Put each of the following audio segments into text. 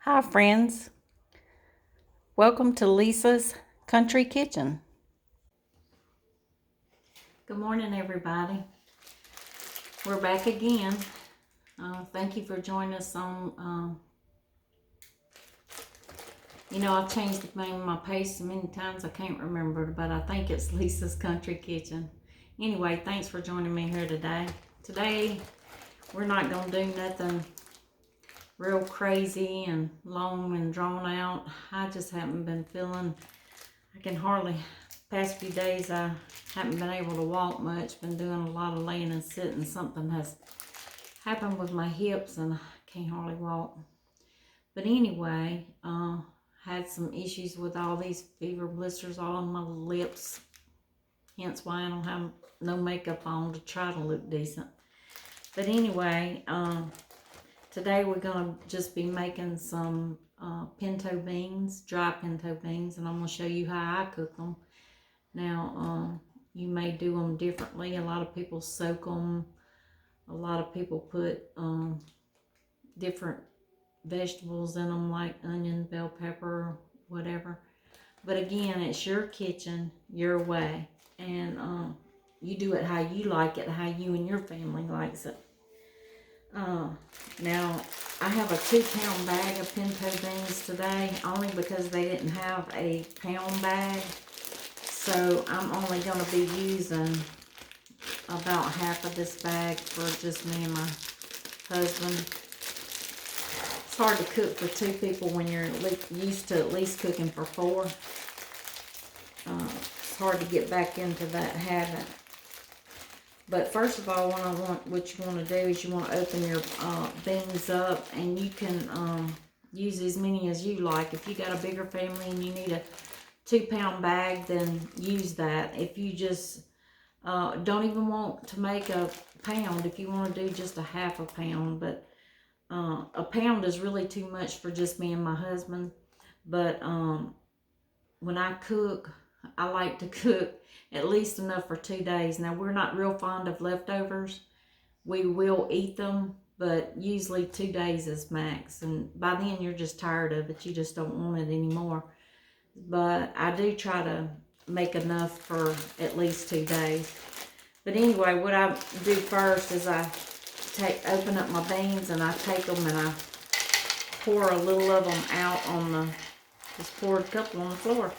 Hi friends, welcome to Lisa's Country Kitchen. Good morning everybody. We're back again. Thank you for joining us on, I've changed the name of my page so many times I can't remember, but I think it's Lisa's Country Kitchen. Anyway, thanks for joining me here today. Today, we're not going to do nothing real crazy and long and drawn out. I just haven't been feeling, I can hardly, past few days I haven't been able to walk much, been doing a lot of laying and sitting. Something has happened with my hips and I can't hardly walk. But anyway, had some issues with all these fever blisters all on my lips, hence why I don't have no makeup on to try to look decent. But anyway, today we're going to just be making some pinto beans, dry pinto beans, and I'm going to show you how I cook them. Now, you may do them differently. A lot of people soak them. A lot of people put different vegetables in them like onion, bell pepper, whatever. But again, it's your kitchen, your way. And you do it how you like it, how you and your family likes it. Now, I have a 2-pound bag of pinto beans today, only because they didn't have a pound bag. So I'm only going to be using about half of this bag for just me and my husband. It's hard to cook for 2 people when you're used to at least cooking for 4. It's hard to get back into that habit. But first of all, what you want to do is you want to open your beans up, and you can use as many as you like. If you got a bigger family and you need a 2-pound bag, then use that. If you just don't even want to make a pound, if you want to do just a half a pound, but a pound is really too much for just me and my husband. But when I cook, I like to cook at least enough for 2 days. Now, we're not real fond of leftovers. We will eat them, but usually 2 days is max. And by then, you're just tired of it. You just don't want it anymore. But I do try to make enough for at least 2 days. But anyway, what I do first is I open up my beans, and I take them and I pour a little of them out on the, just pour a couple on the floor,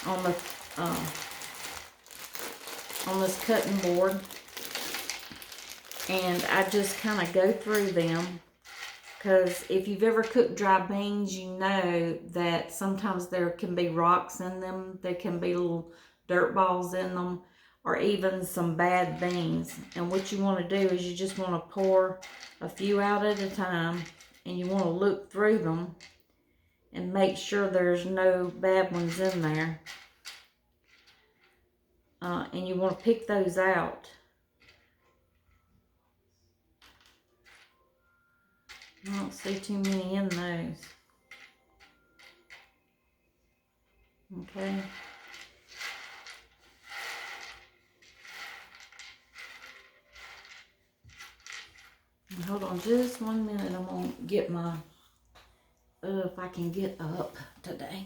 on this cutting board. And I just kind of go through them, because if you've ever cooked dry beans, you know that sometimes there can be rocks in them. There can be little dirt balls in them, or even some bad beans. And what you want to do is you just want to pour a few out at a time, and you want to look through them and make sure there's no bad ones in there. And you want to pick those out. I don't see too many in those. Okay. Hold on just 1 minute. I'm going to get my, if I can get up today,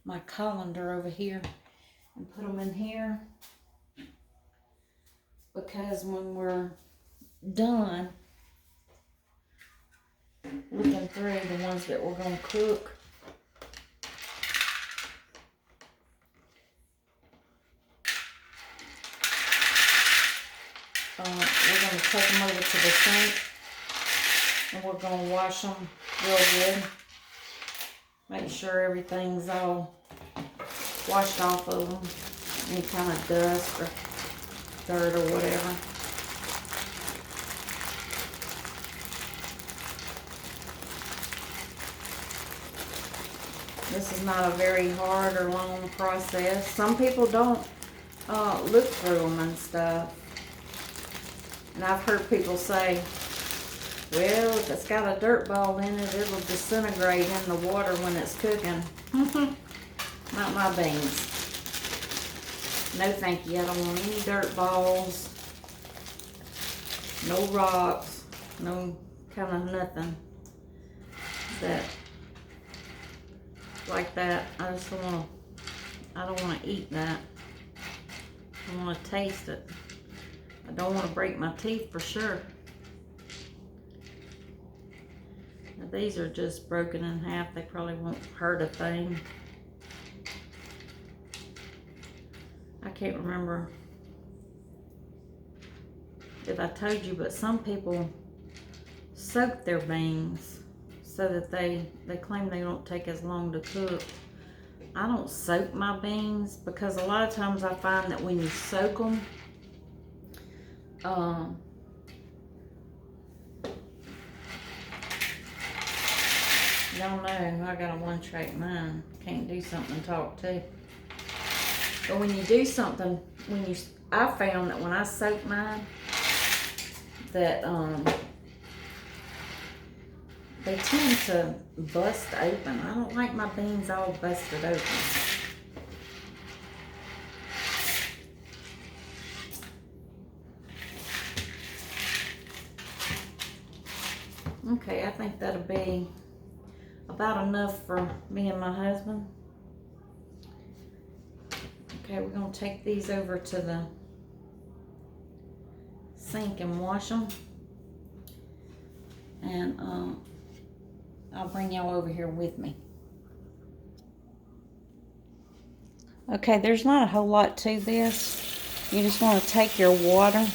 my colander over here and put them in here. Because when we're done looking through the ones that we're going to cook, we're going to take them over to the sink, and we're going to wash them real good. Make sure everything's all washed off of them, any kind of dust or dirt or whatever. This is not a very hard or long process. Some people don't look through them and stuff. And I've heard people say, well, if it's got a dirt ball in it, it'll disintegrate in the water when it's cooking. Not my beans. No thank you. I don't want any dirt balls, no rocks, no kind of nothing that like that. I just don't want to, I don't want to eat that. I want to taste it. I don't want to break my teeth for sure. Now, these are just broken in half. They probably won't hurt a thing. I can't remember if I told you, but some people soak their beans so that they claim they don't take as long to cook. I don't soak my beans because a lot of times I find that when you soak them, y'all know I got a one-track mind. Can't do something and talk too. But when you do something, I found that when I soak mine, that they tend to bust open. I don't like my beans all busted open. Okay, I think that'll be about enough for me and my husband. Okay, we're gonna take these over to the sink and wash them. And I'll bring y'all over here with me. Okay, there's not a whole lot to this. You just want to take your water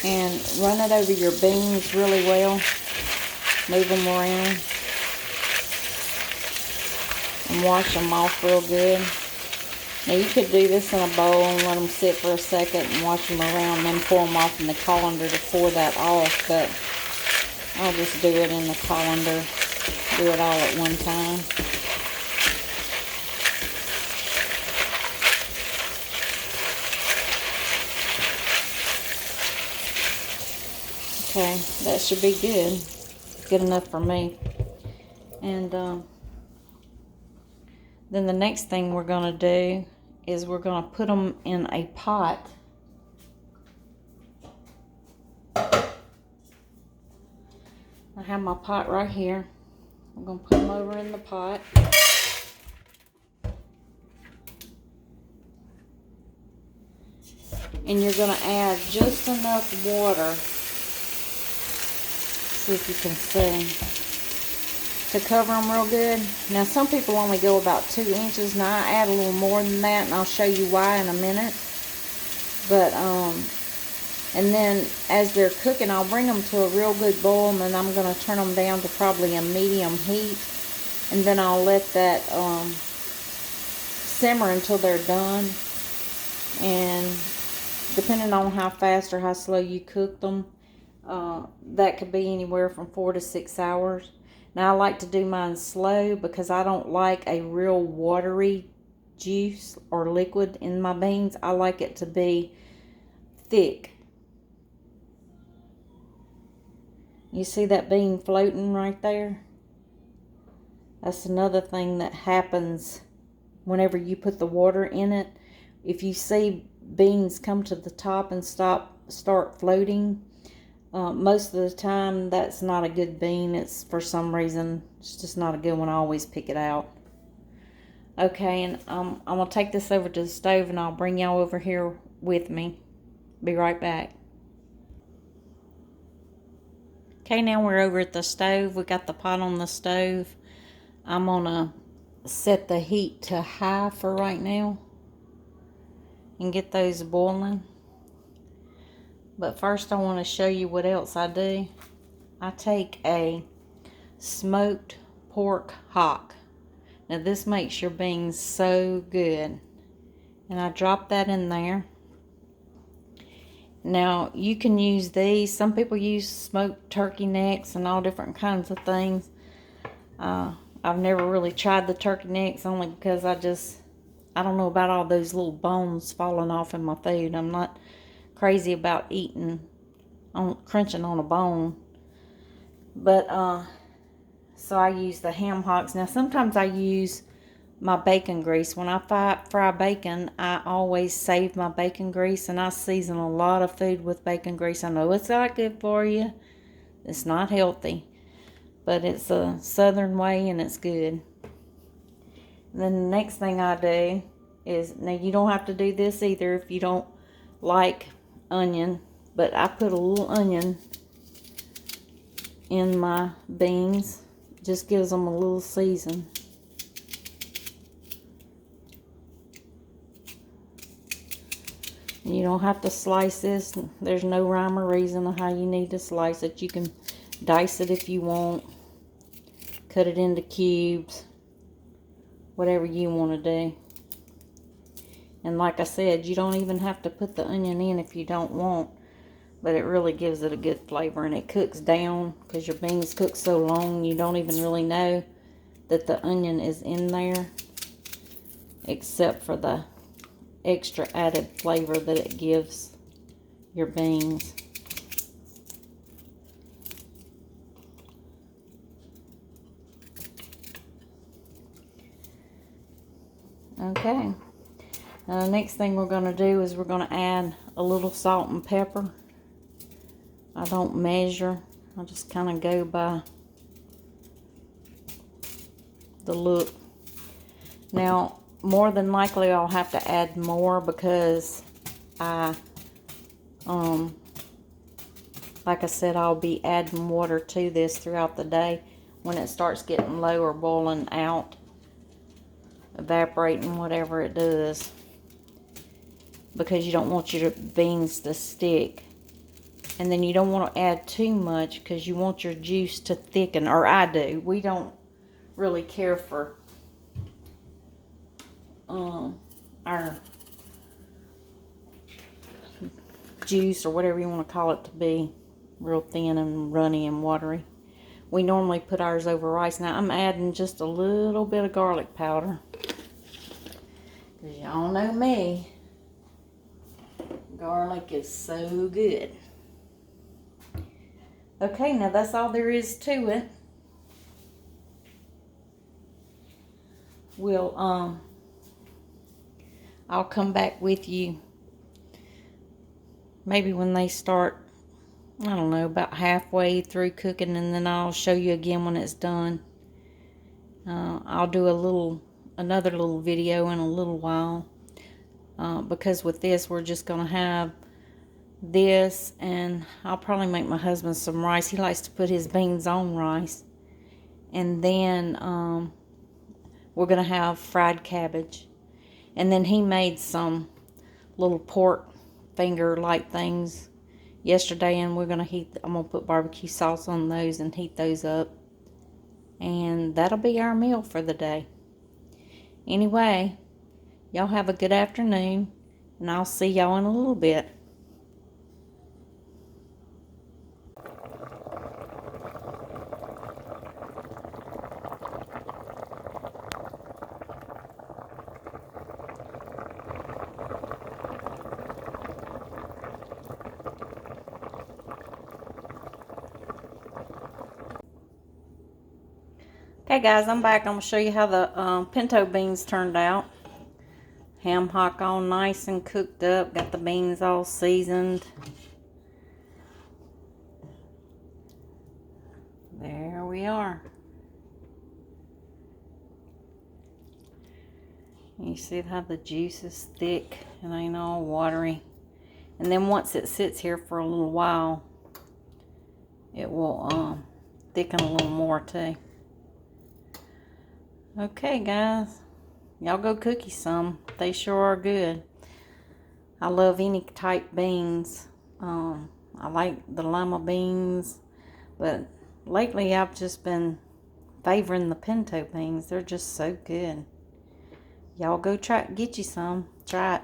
and run it over your beans really well. Move them around and wash them off real good. Now you could do this in a bowl and let them sit for a second and wash them around and then pour them off in the colander to pour that off, but I'll just do it in the colander, do it all at one time. Okay, that should be good. Good enough for me. And then the next thing we're going to do is we're going to put them in a pot. I have my pot right here. I'm going to put them over in the pot. And you're going to add just enough water, see if you can see, to cover them real good. Now some people only go about 2 inches. Now I add a little more than that, and I'll show you why in a minute. But and then as they're cooking, I'll bring them to a real good boil, and then I'm going to turn them down to probably a medium heat, and then I'll let that simmer until they're done. And depending on how fast or how slow you cook them, that could be anywhere from 4 to 6 hours. Now I like to do mine slow because I don't like a real watery juice or liquid in my beans. I like it to be thick. You see that bean floating right there? That's another thing that happens whenever you put the water in it. If you see beans come to the top and start floating, most of the time that's not a good bean. It's for some reason, it's just not a good one. I always pick it out. Okay, and I'm going to take this over to the stove, and I'll bring y'all over here with me. Be right back. Okay, now we're over at the stove. We got the pot on the stove. I'm going to set the heat to high for right now and get those boiling. But first I want to show you what else I do. I take a smoked pork hock. Now this makes your beans so good. And I drop that in there. Now you can use these. Some people use smoked turkey necks and all different kinds of things. I've never really tried the turkey necks, only because I don't know about all those little bones falling off in my food. I'm not crazy about crunching on a bone. But so I use the ham hocks. Now sometimes I use my bacon grease. When I fry bacon, I always save my bacon grease, and I season a lot of food with bacon grease. I know it's not good for you. It's not healthy. but it's a southern way and it's good. And then the next thing I do is, now you don't have to do this either if you don't like onion, but I put a little onion in my beans. Just gives them a little season. You don't have to slice this. There's no rhyme or reason on how you need to slice it. You can dice it if you want. Cut it into cubes. Whatever you want to do. And like I said, you don't even have to put the onion in if you don't want. But it really gives it a good flavor. And it cooks down because your beans cook so long you don't even really know that the onion is in there. Except for the extra added flavor that it gives your beans. Okay. Now the next thing we're going to do is we're going to add a little salt and pepper. I don't measure. I just kind of go by the look. Now, more than likely I'll have to add more because like I said, I'll be adding water to this throughout the day when it starts getting low or boiling out, evaporating, whatever it does, because you don't want your beans to stick. And then you don't want to add too much because you want your juice to thicken, or I do. We don't really care for our juice or whatever you want to call it to be real thin and runny and watery. We normally put ours over rice. Now I'm adding just a little bit of garlic powder because y'all know me, garlic is so good. Okay, now that's all there is to it. I'll come back with you maybe when they start, I don't know, about halfway through cooking, and then I'll show you again when it's done. I'll do another little video in a little while, because with this we're just going to have this, and I'll probably make my husband some rice. He likes to put his beans on rice. And then we're going to have fried cabbage. And then he made some little pork finger like things yesterday, and we're going to I'm going to put barbecue sauce on those and heat those up. And that'll be our meal for the day. Anyway, y'all have a good afternoon, and I'll see y'all in a little bit. Okay guys, I'm back. I'm going to show you how the pinto beans turned out. Ham hock all nice and cooked up. Got the beans all seasoned. There we are. You see how the juice is thick and ain't all watery. And then once it sits here for a little while, it will thicken a little more too. Okay guys, y'all go cookie some. They sure are good. I love any type beans. I like the lima beans, but lately I've just been favoring the pinto beans. They're just so good. Y'all go get you some. Try it.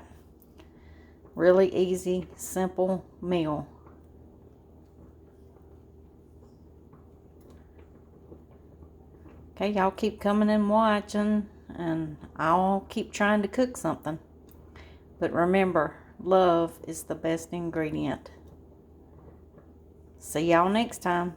Really easy, simple meal. Okay, y'all keep coming and watching, and I'll keep trying to cook something. But remember, love is the best ingredient. See y'all next time.